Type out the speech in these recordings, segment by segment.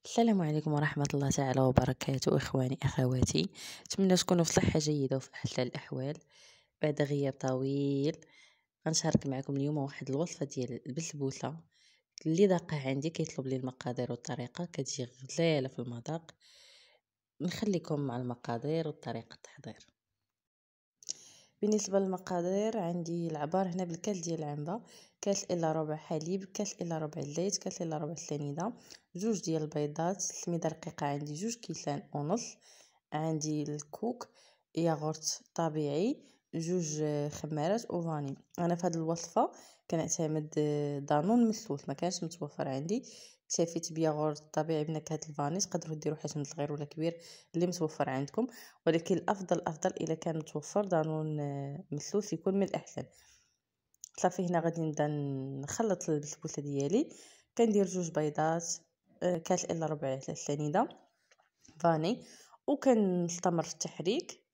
السلام عليكم ورحمة الله تعالى وبركاته. إخواني أخواتي، أتمنى تكونوا في صحة جيدة وفي أحسن الأحوال بعد غياب طويل. غنشارك معكم اليوم واحد الوصفة ديال البسبوسة اللي داقه عندي. كيطلب لي المقادير والطريقة، كتجي غزالة في المذاق. نخليكم مع المقادير وطريقة التحضير. بالنسبة للمقادير، عندي العبار هنا بالكاس ديال العنبة، كاس الا ربع حليب، كاس الا ربع الليت، كاس الا ربع سنيده، جوج ديال البيضات، سميده رقيقه عندي جوج كيسان ونص، عندي الكوك، ياغورت طبيعي، جوج خمارات وفاني. انا في هذه الوصفه كنعتمد دانون مسلوث، ما كانش متوفر عندي، اكتفيت بياغورت طبيعي بنكهه الفاني. تقدروا ديروا حجم صغير ولا كبير اللي متوفر عندكم، ولكن الافضل اذا كان متوفر دانون مسلوث يكون من الاحسن. صافي هنا غادي نبدا نخلط البسبوسه ديالي. كندير جوج بيضات، كاس الا ربع سنيده فاني، وكنستمر في التحريك.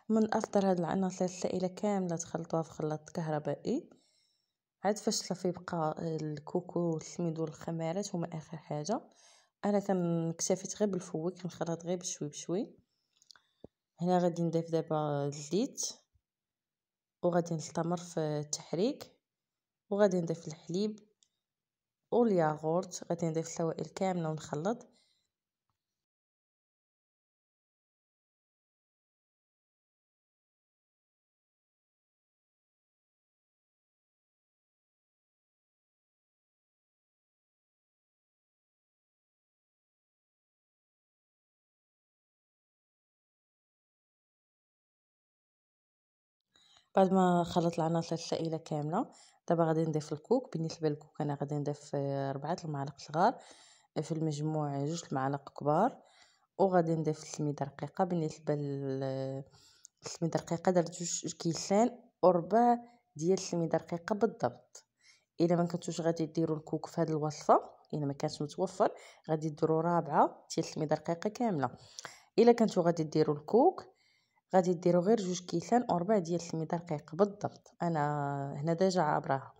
من افضل هاد العناصر السائله كامله تخلطوها في خلاط كهربائي. عاد فاش صافي يبقى الكوكو والسميد والخمارات هما اخر حاجه. انا كنكتفيت غير بالفويك، كنخلط غير بشوي بشوي. هنا غادي نضيف دابا الزيت وغادي نستمر في التحريك، وغادي نضيف الحليب والياغورت، غادي نضيف السوائل كامله ونخلط. بعد ما خلط العناصر السائله كامله، دابا غادي نضيف الكوك. بالنسبه للكوك انا غادي نضيف 4 المعالق صغار، في المجموع 2 المعالق كبار. وغادي نضيف السميده رقيقه. بالنسبه للسميده رقيقه درت 2 كيسان وربع ديال السميده رقيقه بالضبط. الا ما كنتوش غادي ديروا الكوك في هذه الوصفه، الا ما كانش متوفر غادي ديروا رابعه ديال السميده رقيقه كامله. الا كنتو غادي ديروا الكوك غادي ديروا غير 2 كيسان وربع ديال السميده رقيقه بالضبط. انا هنا ديجا عابراها،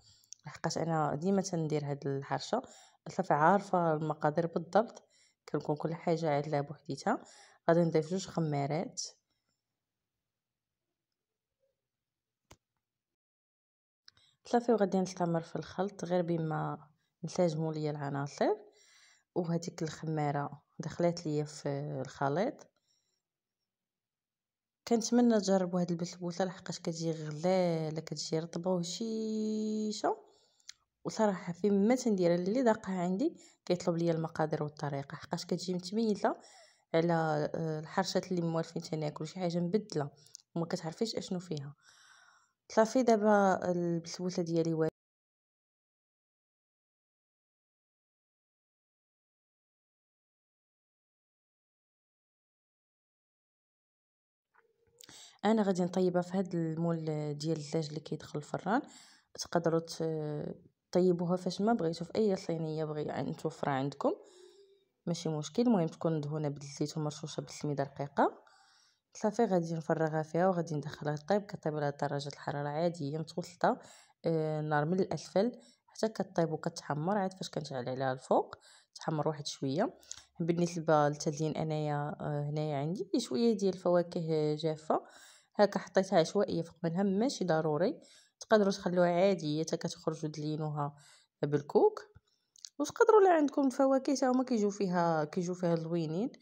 لحقاش انا ديما تندير هاد الحرشه، صافي عارفه المقادير بالضبط، كنكون كل حاجه عادله بوحديتها. غادي نضيف 2 خمارات، صافي وغادي نستمر في الخلط غير بما نساجموا ليا العناصر. وهذيك الخماره دخلت ليا في الخليط. كنتمنى تجربوا هاد البسبوسه لحقاش كتجي غزاله، كتجي رطبه وهشيشه. وصراحه فيما تنديرها اللي داقها عندي كيطلب ليا المقادير والطريقه، حقاش كتجي متميزه على الحرشات اللي موالفين تناكلوا شي حاجه مبدله وما كتعرفيش اشنو فيها. صافي دابا البسبوسه ديالي انا غادي نطيبها في هذا المول ديال الزاج اللي كيدخل الفران. تقدروا طيبوها فاش ما بغيتو، في اي صينيه يعني متوفره عندكم، ماشي مشكل. المهم تكون مدهونه بالزيت ومرشوشه بالسميده رقيقه. صافي غادي نفرغها فيها وغادي ندخلها طيب. كطيب على درجه الحراره عاديه متوسطه، النار من الاسفل حتى كطيب وكتحمر. عاد فاش كنشعل عليها الفوق تحمر واحد شويه. بالنسبه للتزيين انايا هنايا عندي شويه ديال الفواكه جافه، هكا حطيتها عشوائيه فوق منها، ماشي ضروري. تقدروا تخلوها عاديه حتى كتخرجوا تزينوها بالكوك. وتقدروا لا عندكم الفواكه تا هما كيجيو فيها زوينين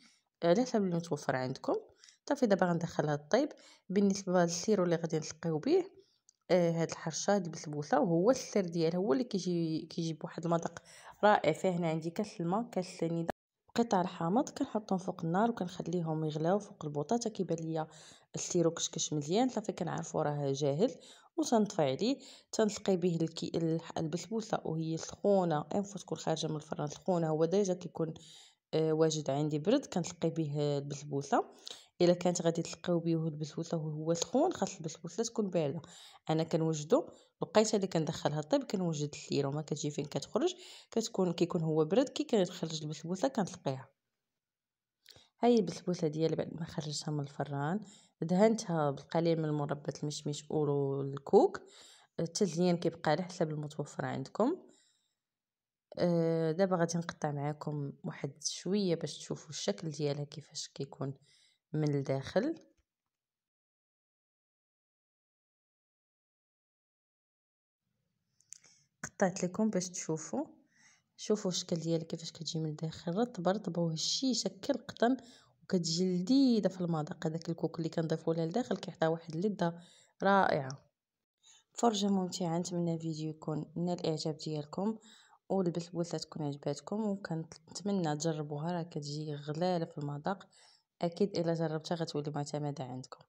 على حسب اللي متوفر عندكم. صافي دابا غندخلها الطيب. بالنسبه للسيرو اللي غادي نسقيو به هاد الحرشه هاد البسبوسه، وهو السر ديالها، هو اللي كيجي بواحد المذاق رائع. فيه هنا عندي كاس الماء، كاس سنيده، قطع الحامض، كنحطهم فوق النار وكنخليهم يغلاو فوق البوطه حتى كيبان ليا السيرو كشكش مزيان. صافي كنعرفوا راه جاهز وتنطفي عليه. تنسقي به البسبوسه وهي سخونه، انفو تكون خارجه من الفران سخونه. هو ديجا كيكون واجد عندي برد، كنسقي به البسبوسه. الا كانت غادي تلقاو به البسبوسه وهو سخون، خاص البسبوسه تكون بارده. انا كنوجدو الوقيته اللي كندخلها طيب كنوجد السيرو، ما كتجي فين كتخرج كيكون هو برد. كي كنخرج البسبوسه كنسقيها. هاي البسبوسه ديالي بعد ما خرجتها من الفران دهنتها بالقليل من مربى المشمش والكوك. التزيين كيبقى على حسب المتوفر عندكم. دابا غادي نقطع معاكم واحد شويه باش تشوفوا الشكل ديالها كيفاش كيكون من الداخل. قطعت لكم باش شوفوا الشكل ديالها كيفاش كتجي من الداخل رطبه وهشيشه كالقطن، وكتجي لذيذه في المذاق. هذاك الكوك اللي كنضيفو لها لداخل كيعطيها واحد اللذه رائعه. فرجه ممتعه. نتمنى الفيديو يكون من الاعجاب ديالكم والبسبوسه تكون عجباتكم، وكنتمنى تجربوها، راه كتجي غلاله في المذاق. اكيد الا جربتها غتولي معتمده عندكم.